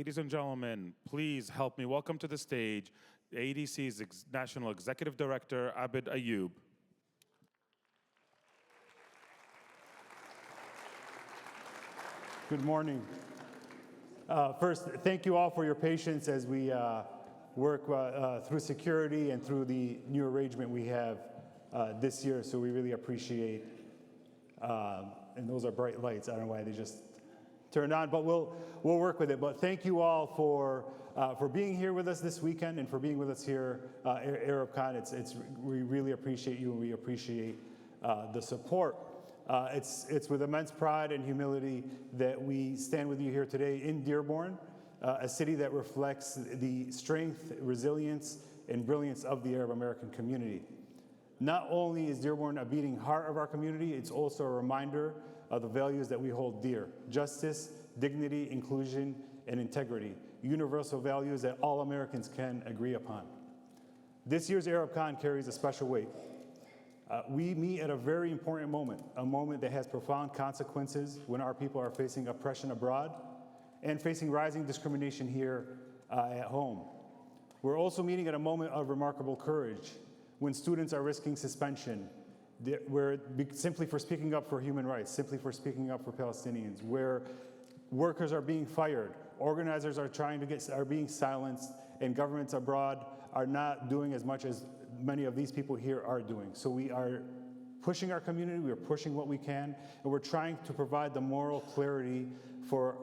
Ladies and gentlemen, please help me welcome to the stage the ADC's National Executive Director, Abid Ayoub. Good morning. First, thank you all for your patience as we work through security and through the new arrangement we have this year. So we really appreciate, and those are bright lights. I don't know why they just turned on, but we'll work with it. But thank you all for being here with us this weekend and for being with us here at ArabCon. We really appreciate you, and we appreciate the support. It's with immense pride and humility that we stand with you here today in Dearborn, a city that reflects the strength, resilience, and brilliance of the Arab American community. Not only is Dearborn a beating heart of our community, it's also a reminder of the values that we hold dear: justice, dignity, inclusion, and integrity, universal values that all Americans can agree upon. This year's ArabCon carries a special weight. We meet at a very important moment, a moment that has profound consequences when our people are facing oppression abroad and facing rising discrimination here at home. We're also meeting at a moment of remarkable courage when students are risking suspension, simply for speaking up for human rights, simply for speaking up for Palestinians, where workers are being fired, organizers are being silenced, and governments abroad are not doing as much as many of these people here are doing. So we are pushing our community, we are pushing what we can, and we're trying to provide the moral clarity for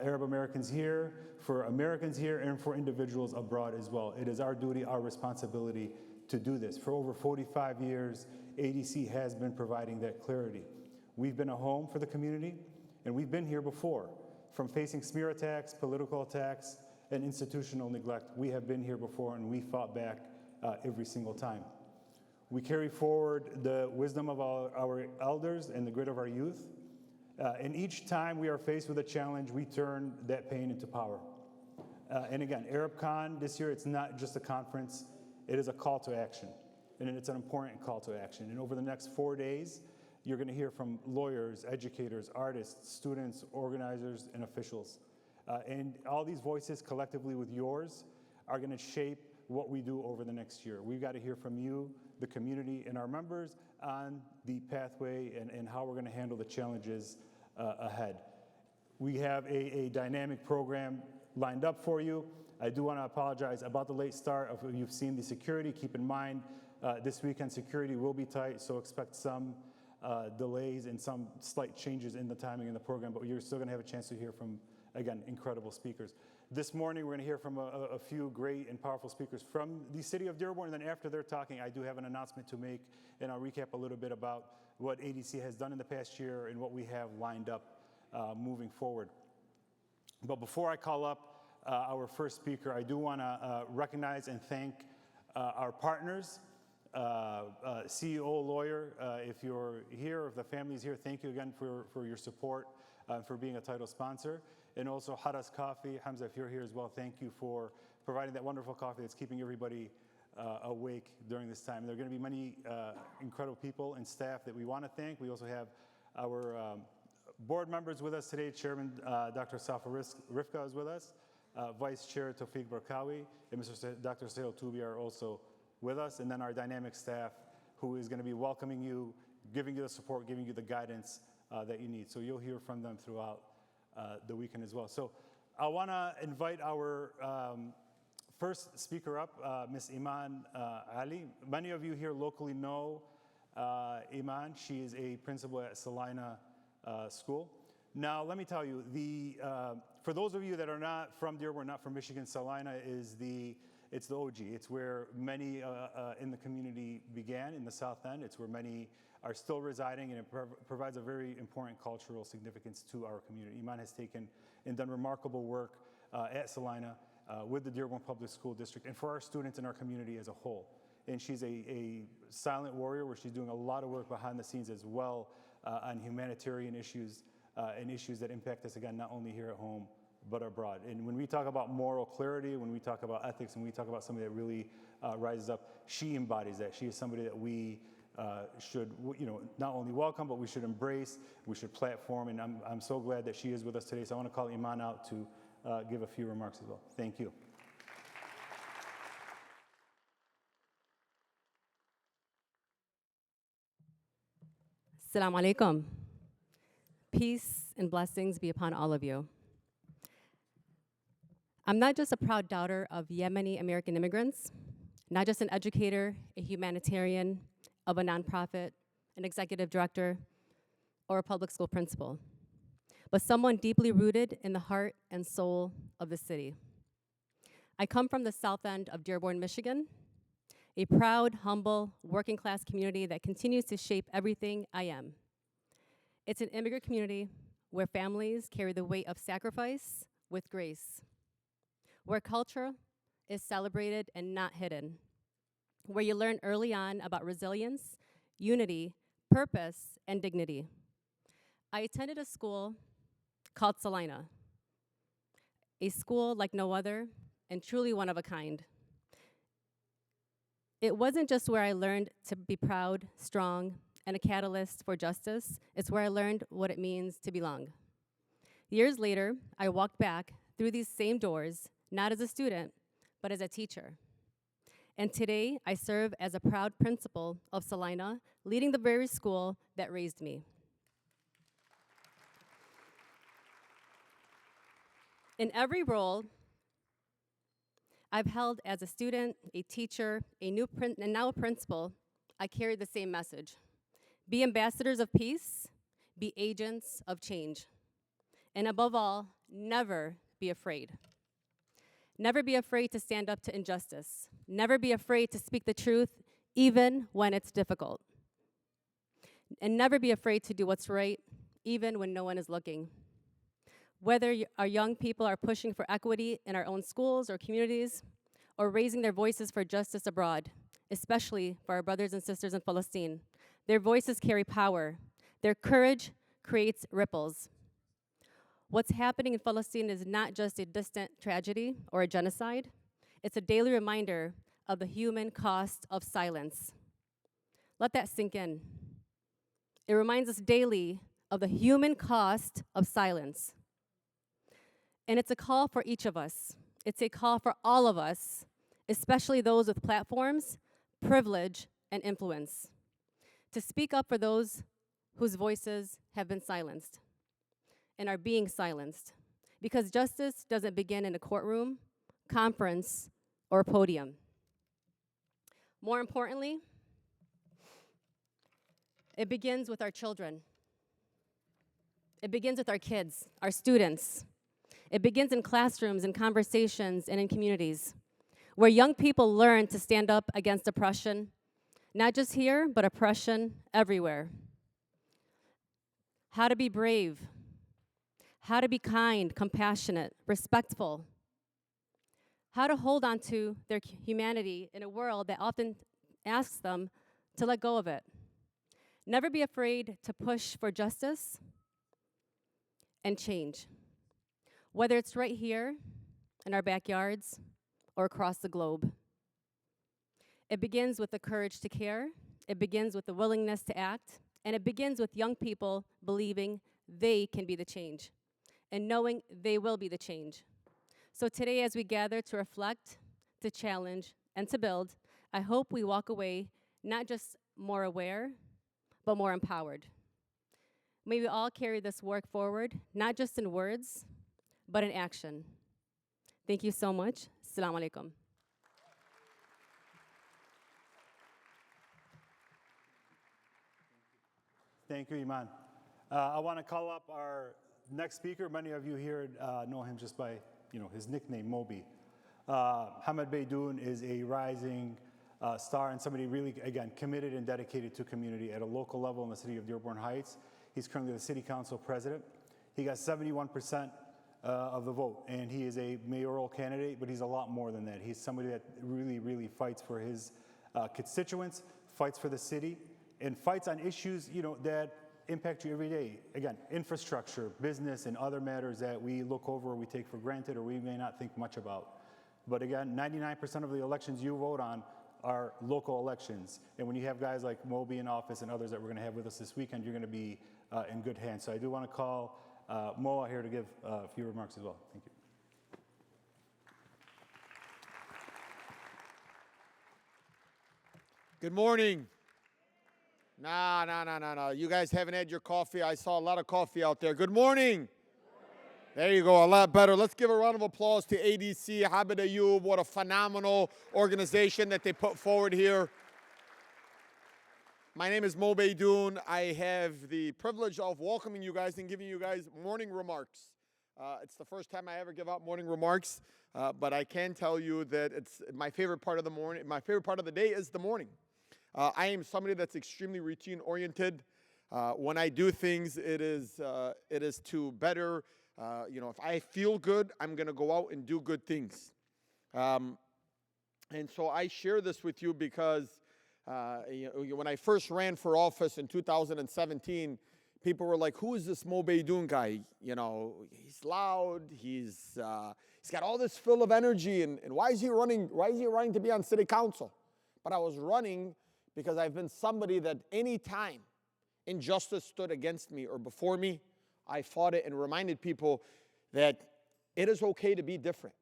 Arab Americans here, for Americans here, and for individuals abroad as well. It is our duty, our responsibility to do this. For over 45 years, ADC has been providing that clarity. We've been a home for the community, and we've been here before. From facing smear attacks, political attacks, and institutional neglect, we have been here before, and we fought back every single time. We carry forward the wisdom of our elders and the grit of our youth. And each time we are faced with a challenge, we turn that pain into power. And again, ArabCon this year, it's not just a conference, it is a call to action. And it's an important call to action. And over the next 4 days, you're going to hear from lawyers, educators, artists, students, organizers, and officials. And all these voices collectively with yours are going to shape what we do over the next year. We've got to hear from you, the community, and our members on the pathway and how we're going to handle the challenges ahead. We have a dynamic program lined up for you. I do want to apologize about the late start. If you've seen the security, keep in mind this weekend security will be tight, so expect some delays and some slight changes in the timing in the program, but you're still going to have a chance to hear from, again, incredible speakers. This morning, we're going to hear from a few great and powerful speakers from the city of Dearborn, and then after they're talking, I do have an announcement to make, and I'll recap a little bit about what ADC has done in the past year and what we have lined up moving forward. But before I call up our first speaker, I do want to recognize and thank our partners, CEO Lawyer, if you're here, if the family's here, thank you again for your support, for being a title sponsor. And also Haras Coffee, Hamza, if you're here as well, thank you for providing that wonderful coffee that's keeping everybody awake during this time. And there are going to be many incredible people and staff that we want to thank. We also have our board members with us today. Chairman Dr. Safa Rifka is with us. Vice Chair Tawfiq Barkawi and Dr. Sahel Toubi are also with us. And then our dynamic staff who is going to be welcoming you, giving you the support, giving you the guidance that you need. So you'll hear from them throughout the weekend as well. So I want to invite our first speaker up, Ms. Iman Ali. Many of you here locally know Iman. She is a principal at Salina School. Now, let me tell you, for those of you that are not from Dearborn, not from Michigan, Salina is it's the OG. It's where many in the community began in the South End. It's where many are still residing, and it provides a very important cultural significance to our community. Iman has taken and done remarkable work at Salina with the Dearborn Public School District and for our students in our community as a whole. And she's a silent warrior where she's doing a lot of work behind the scenes as well on humanitarian issues and issues that impact us, again, not only here at home, but abroad. And when we talk about moral clarity, when we talk about ethics, and we talk about somebody that really rises up, she embodies that. She is somebody that we should, not only welcome, but we should embrace, we should platform, and I'm so glad that she is with us today. So I want to call Iman out to give a few remarks as well. Thank you. Assalamu alaikum. Peace and blessings be upon all of you. I'm not just a proud daughter of Yemeni American immigrants, not just an educator, a humanitarian, of a nonprofit, an executive director, or a public school principal, but someone deeply rooted in the heart and soul of the city. I come from the south end of Dearborn, Michigan, a proud, humble, working class community that continues to shape everything I am. It's an immigrant community where families carry the weight of sacrifice with grace, where culture is celebrated and not hidden, where you learn early on about resilience, unity, purpose, and dignity. I attended a school called Salina, a school like no other and truly one of a kind. It wasn't just where I learned to be proud, strong, and a catalyst for justice. It's where I learned what it means to belong. Years later, I walked back through these same doors, not as a student, but as a teacher. And today, I serve as a proud principal of Salina, leading the very school that raised me. In every role I've held as a student, a teacher, and now a principal, I carry the same message. Be ambassadors of peace, be agents of change. And above all, never be afraid. Never be afraid to stand up to injustice. Never be afraid to speak the truth, even when it's difficult. And never be afraid to do what's right, even when no one is looking. Whether our young people are pushing for equity in our own schools or communities, or raising their voices for justice abroad, especially for our brothers and sisters in Palestine, their voices carry power. Their courage creates ripples. What's happening in Palestine is not just a distant tragedy or a genocide. It's a daily reminder of the human cost of silence. Let that sink in. It reminds us daily of the human cost of silence. And it's a call for each of us. It's a call for all of us, especially those with platforms, privilege, and influence, to speak up for those whose voices have been silenced and are being silenced. Because justice doesn't begin in a courtroom, conference, or a podium. More importantly, it begins with our children. It begins with our kids, our students. It begins in classrooms, in conversations, and in communities, where young people learn to stand up against oppression, not just here, but oppression everywhere. How to be brave, how to be kind, compassionate, respectful, how to hold on to their humanity in a world that often asks them to let go of it. Never be afraid to push for justice and change, whether it's right here in our backyards or across the globe. It begins with the courage to care, it begins with the willingness to act, and it begins with young people believing they can be the change and knowing they will be the change. So today, as we gather to reflect, to challenge, and to build, I hope we walk away not just more aware, but more empowered. May we all carry this work forward, not just in words, but in action. Thank you so much. Assalamu alaikum. Thank you, Iman. I want to call up our next speaker. Many of you here know him just by his nickname, Moby. Hamad Beydoun is a rising star and somebody really, again, committed and dedicated to community at a local level in the city of Dearborn Heights. He's currently the city council president. He got 71% of the vote, and he is a mayoral candidate, but he's a lot more than that. He's somebody that really, really fights for his constituents, fights for the city, and fights on issues, that impact you every day. Again, infrastructure, business, and other matters that we look over or we take for granted or we may not think much about. But again, 99% of the elections you vote on are local elections. And when you have guys like Moby in office and others that we're going to have with us this weekend, you're going to be in good hands. So I do want to call Moa here to give a few remarks as well. Thank you. Good morning. No. You guys haven't had your coffee. I saw a lot of coffee out there. Good morning. There you go, a lot better. Let's give a round of applause to ADC, Habib Ayoub. What a phenomenal organization that they put forward here. My name is Mo Beydoun. I have the privilege of welcoming you guys and giving you guys morning remarks. It's the first time I ever give out morning remarks, but I can tell you that it's my favorite part of the morning. My favorite part of the day is the morning. I am somebody that's extremely routine-oriented. When I do things, it is to better. If I feel good, I'm going to go out and do good things. And so I share this with you because when I first ran for office in 2017, people were like, "Who is this Mo Beydoun guy? He's loud. He's got all this full of energy, and why is he running? Why is he running to be on city council?" But I was running because I've been somebody that any time injustice stood against me or before me, I fought it and reminded people that it is okay to be different.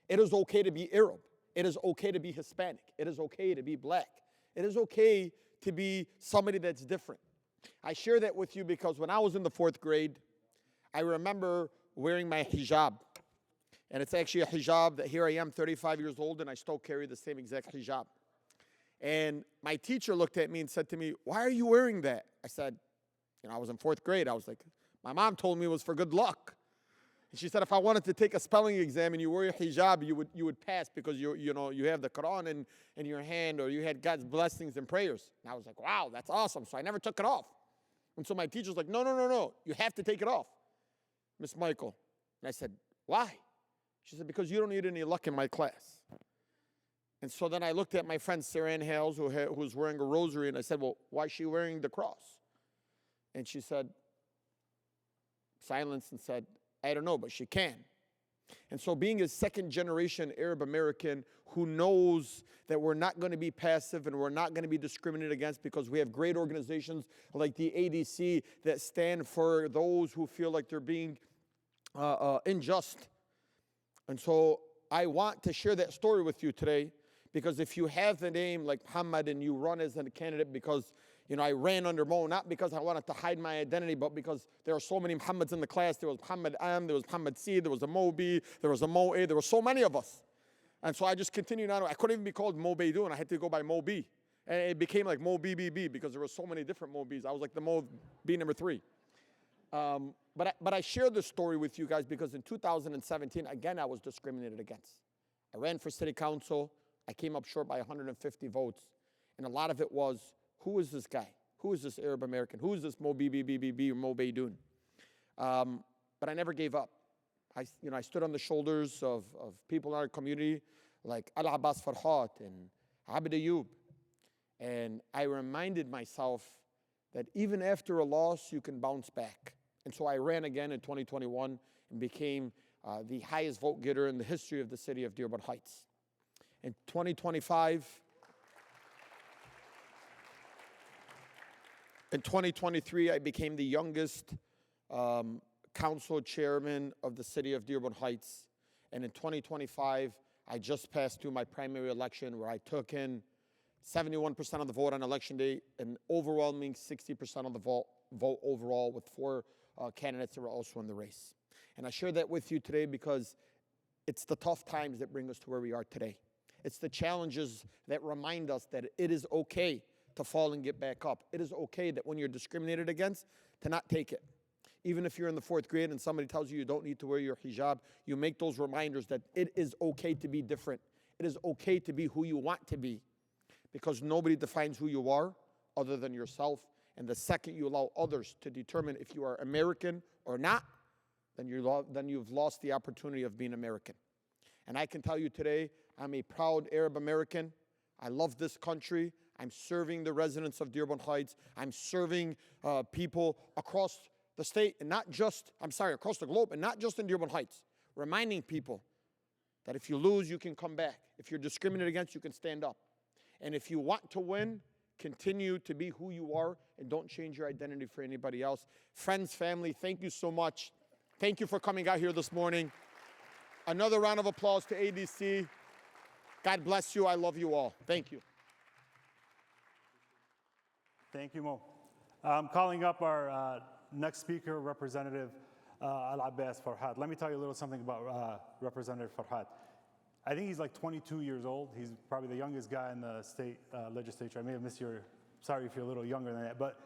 It is okay to be Arab. It is okay to be Hispanic. It is okay to be black. It is okay to be somebody that's different. I share that with you because when I was in the 4th grade, I remember wearing my hijab. And it's actually a hijab that here I am, 35 years old, and I still carry the same exact hijab. And my teacher looked at me and said to me, "Why are you wearing that?" I said, I was in 4th grade. I was like, my mom told me it was for good luck. And she said, if I wanted to take a spelling exam and you wear your hijab, you would pass because you have the Quran in your hand, or you had God's blessings and prayers. And I was like, wow, that's awesome. So I never took it off. And so my teacher's like, no, you have to take it off, Miss Michael. And I said, why? She said, because you don't need any luck in my class. And so then I looked at my friend Sarah Ann Hales, who was wearing a rosary, and I said, well, why is she wearing the cross? And she said, silence, and said, I don't know, but she can. And so being a second-generation Arab American who knows that we're not going to be passive and we're not going to be discriminated against because we have great organizations like the ADC that stand for those who feel like they're being unjust. And so I want to share that story with you today, because if you have the name like Muhammad and you run as a candidate because, I ran under Mo, not because I wanted to hide my identity, but because there are so many Muhammads in the class. There was Muhammad M, there was Muhammad C, there was a Mo B, there was a Mo A, there were so many of us. And so I just continued on. I couldn't even be called Mo Beydoun. I had to go by Mo B. And it became like Mo BBB because there were so many different Mo Bs. I was like the Mo B number 3. But I share this story with you guys because in 2017, again, I was discriminated against. I ran for city council. I came up short by 150 votes. And a lot of it was, who is this guy? Who is this Arab American? Who is this Mo BBBB or Mo Beydoun? But I never gave up. I stood on the shoulders of people in our community like Al-Abbas Farhat and Habib Ayoub. And I reminded myself that even after a loss, you can bounce back. And so I ran again in 2021 and became the highest vote getter in the history of the city of Dearborn Heights. In 2025, in 2023, I became the youngest council chairman of the city of Dearborn Heights. And in 2025, I just passed through my primary election where I took in 71% of the vote on election day, an overwhelming 60% of the vote overall, with 4 candidates that were also in the race. And I share that with you today because it's the tough times that bring us to where we are today. It's the challenges that remind us that it is okay to fall and get back up. It is okay that when you're discriminated against, to not take it. Even if you're in the 4th grade and somebody tells you you don't need to wear your hijab, you make those reminders that it is okay to be different. It is okay to be who you want to be, because nobody defines who you are other than yourself. And the second you allow others to determine if you are American or not, then you've lost the opportunity of being American. And I can tell you today, I'm a proud Arab American. I love this country. I'm serving the residents of Dearborn Heights. I'm serving people across the state, and across the globe, and not just in Dearborn Heights. Reminding people that if you lose, you can come back. If you're discriminated against, you can stand up. And if you want to win, continue to be who you are and don't change your identity for anybody else. Friends, family, thank you so much. Thank you for coming out here this morning. Another round of applause to ADC. God bless you. I love you all. Thank you. Thank you, Mo. I'm calling up our next speaker, Representative Al-Abbas Farhat. Let me tell you a little something about Representative Farhat. I think he's like 22 years old. He's probably the youngest guy in the state legislature. I may have missed your, sorry if you're a little younger than that, but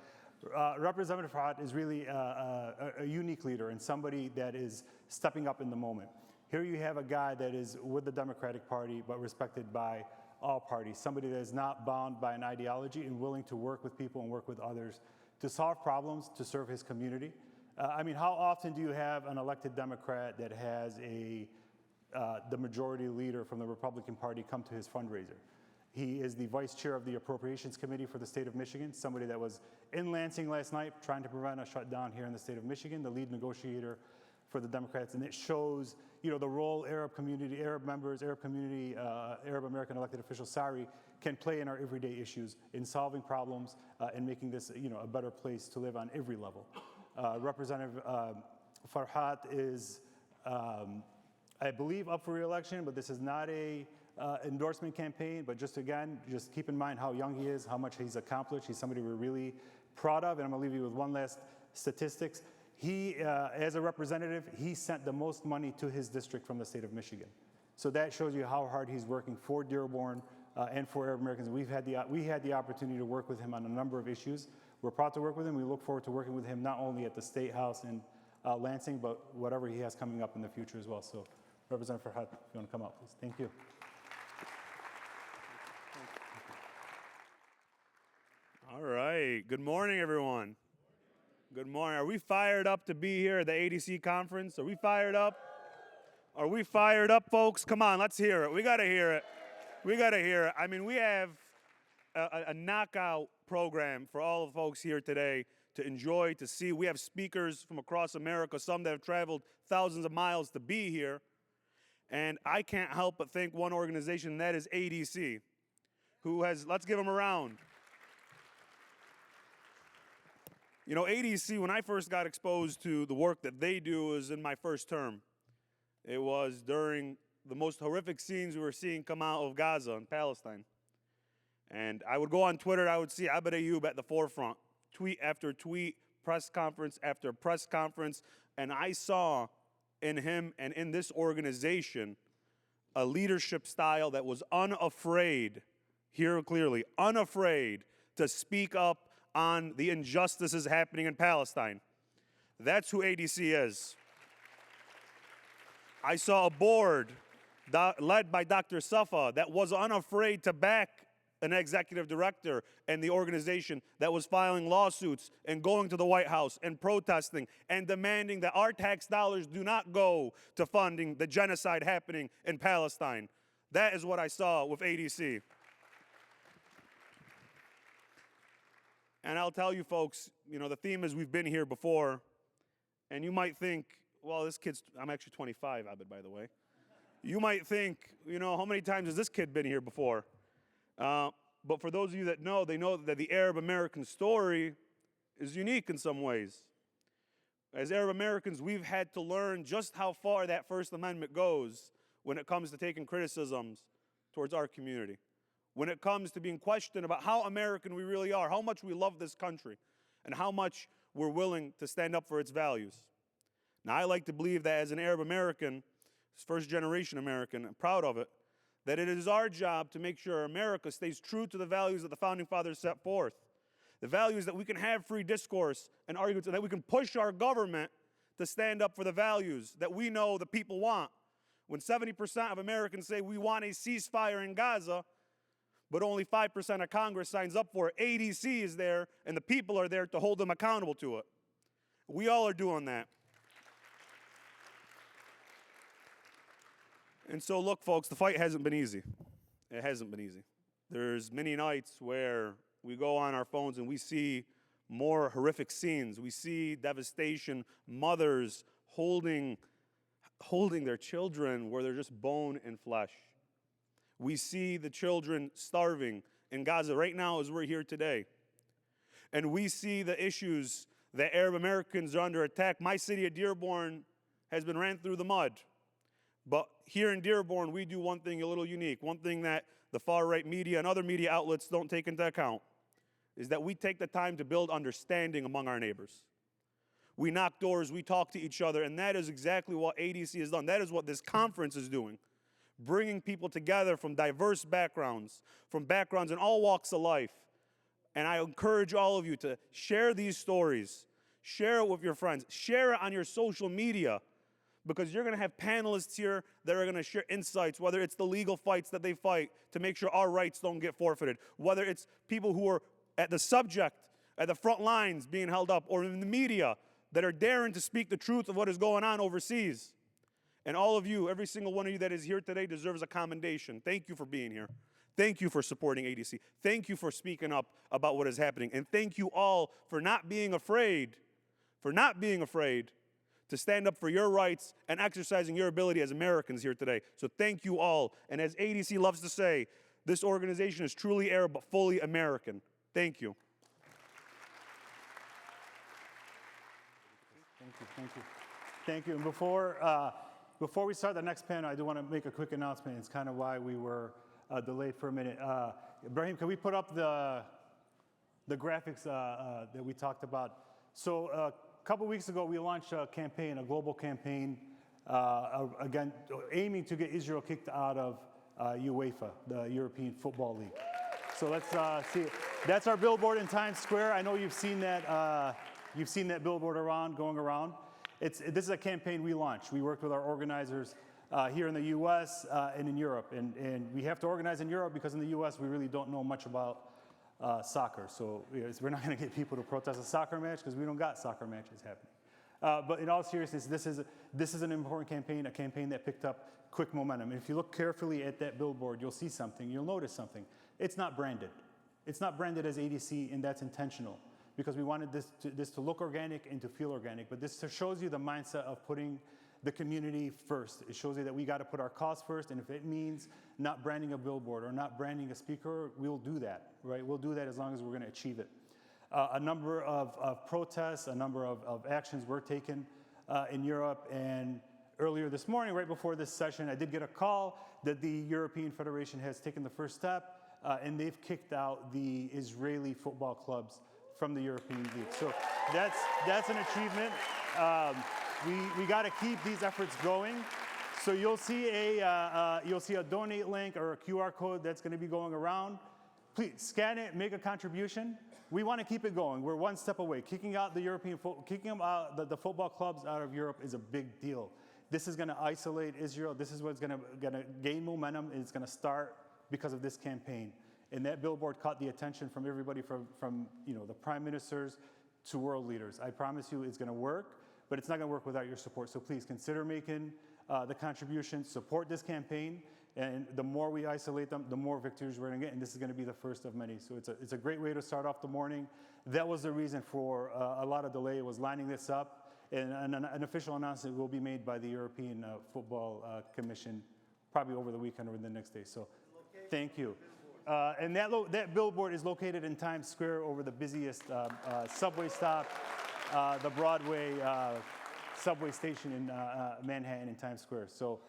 Representative Farhat is really a unique leader and somebody that is stepping up in the moment. Here you have a guy that is with the Democratic Party but respected by all parties, somebody that is not bound by an ideology and willing to work with people and work with others to solve problems, to serve his community. I mean, how often do you have an elected Democrat that has the majority leader from the Republican Party come to his fundraiser? He is the vice chair of the Appropriations Committee for the state of Michigan, somebody that was in Lansing last night trying to prevent a shutdown here in the state of Michigan, the lead negotiator for the Democrats. And it shows, you know, the role Arab community, Arab members, Arab community, Arab American elected officials, sorry, can play in our everyday issues, in solving problems and making this, you know, a better place to live on every level. Representative Farhat is, I believe, up for re-election, but this is not a endorsement campaign, but just again, just keep in mind how young he is, how much he's accomplished. He's somebody we're really proud of, and I'm gonna leave you with one last statistics. He, as a representative, he sent the most money to his district from the state of Michigan. So that shows you how hard he's working for Dearborn and for Arab Americans. We had the opportunity to work with him on a number of issues. We're proud to work with him. We look forward to working with him not only at the State House in Lansing, but whatever he has coming up in the future as well. So Representative Farhat, if you want to come up, please. Thank you. All right. Good morning, everyone. Good morning. Are we fired up to be here at the ADC conference? Are we fired up? Are we fired up, folks? Come on, let's hear it. We got to hear it. We got to hear it. I mean, we have a knockout program for all the folks here today to enjoy, to see. We have speakers from across America, some that have traveled thousands of miles to be here. And I can't help but think one organization, and that is ADC, who has, let's give them a round. You know, ADC, when I first got exposed to the work that they do, was in my first term. It was during the most horrific scenes we were seeing come out of Gaza and Palestine. And I would go on Twitter, I would see Abed Ayoub at the forefront, tweet after tweet, press conference after press conference, and I saw in him and in this organization a leadership style that was unafraid, hear clearly, unafraid to speak up on the injustices happening in Palestine. That's who ADC is. I saw a board led by Dr. Safa that was unafraid to back an executive director and the organization that was filing lawsuits and going to the White House and protesting and demanding that our tax dollars do not go to funding the genocide happening in Palestine. That is what I saw with ADC. And I'll tell you folks, you know, the theme is we've been here before, and you might think, well, this kid's, I'm actually 25, Abed, by the way. You might think, you know, how many times has this kid been here before? But for those of you that know, they know that the Arab American story is unique in some ways. As Arab Americans, we've had to learn just how far that First Amendment goes when it comes to taking criticisms towards our community. When it comes to being questioned about how American we really are, how much we love this country, and how much we're willing to stand up for its values. Now, I like to believe that as an Arab American, first-generation American, I'm proud of it, that it is our job to make sure America stays true to the values that the Founding Fathers set forth. The values that we can have free discourse and arguments, and that we can push our government to stand up for the values that we know the people want. When 70% of Americans say we want a ceasefire in Gaza, but only 5% of Congress signs up for it, ADC is there, and the people are there to hold them accountable to it. We all are doing that. And so, look, folks, the fight hasn't been easy. It hasn't been easy. There's many nights where we go on our phones and we see more horrific scenes. We see devastation, mothers holding their children where they're just bone and flesh. We see the children starving in Gaza right now as we're here today. And we see the issues that Arab Americans are under attack. My city of Dearborn has been ran through the mud. But here in Dearborn, we do one thing a little unique, one thing that the far-right media and other media outlets don't take into account. is that we take the time to build understanding among our neighbors. We knock doors, we talk to each other, and that is exactly what ADC has done. That is what this conference is doing, bringing people together from diverse backgrounds, from backgrounds in all walks of life. And I encourage all of you to share these stories, share it with your friends, share it on your social media, because you're going to have panelists here that are going to share insights, whether it's the legal fights that they fight to make sure our rights don't get forfeited, whether it's people who are at the subject, at the front lines being held up, or in the media that are daring to speak the truth of what is going on overseas. And all of you, every single one of you that is here today deserves a commendation. Thank you for being here. Thank you for supporting ADC. Thank you for speaking up about what is happening. And thank you all for not being afraid, to stand up for your rights and exercising your ability as Americans here today. So thank you all. And as ADC loves to say, this organization is truly Arab but fully American. Thank you. Thank you. And before we start the next panel, I do want to make a quick announcement. It's kind of why we were delayed for a minute. Ibrahim, can we put up the graphics that we talked about? So a couple weeks ago, we launched a campaign, a global campaign, again, aiming to get Israel kicked out of UEFA, the European Football League. So let's see it. That's our billboard in Times Square. I know you've seen that. You've seen that billboard going around. This is a campaign we launched. We worked with our organizers here in the U.S. And in Europe. And we have to organize in Europe because in the U.S. we really don't know much about soccer. So we're not going to get people to protest a soccer match because we don't got soccer matches happening. But in all seriousness, this is an important campaign, a campaign that picked up quick momentum. And if you look carefully at that billboard, you'll see something. You'll notice something. It's not branded. It's not branded as ADC, and that's intentional, because we wanted this to look organic and to feel organic. But this shows you the mindset of putting the community first. It shows you that we got to put our cause first, and if it means not branding a billboard or not branding a speaker, we'll do that, right? We'll do that as long as we're going to achieve it. A number of protests, a number of actions were taken in Europe, and earlier this morning, right before this session, I did get a call that the European Federation has taken the first step, and they've kicked out the Israeli football clubs from the European League. So that's an achievement. We got to keep these efforts going. So you'll see a donate link or a QR code that's going to be going around. Please scan it, make a contribution. We want to keep it going. We're one step away. Kicking out the football clubs out of Europe is a big deal. This is going to isolate Israel. This is what's going to gain momentum. It's going to start because of this campaign. And that billboard caught the attention from everybody from the prime ministers to world leaders. I promise you it's going to work, but it's not going to work without your support. So please consider making the contribution, support this campaign, and the more we isolate them, the more victories we're going to get, and this is going to be the first of many. So it's a great way to start off the morning. That was the reason for a lot of delay, was lining this up, and an official announcement will be made by the European Football Commission probably over the weekend or the next day. So thank you. And that billboard is located in Times Square over the busiest subway stop, the Broadway subway station in Manhattan in Times Square. So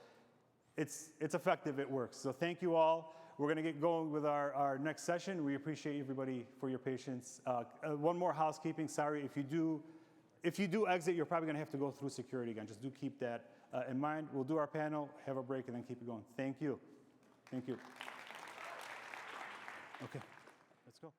it's effective, it works. So thank you all. We're going to get going with our next session. We appreciate everybody for your patience. One more housekeeping. Sorry, if you do exit, you're probably going to have to go through security again. Just do keep that in mind. We'll do our panel, have a break, and then keep it going. Thank you. Thank you. Okay, let's go.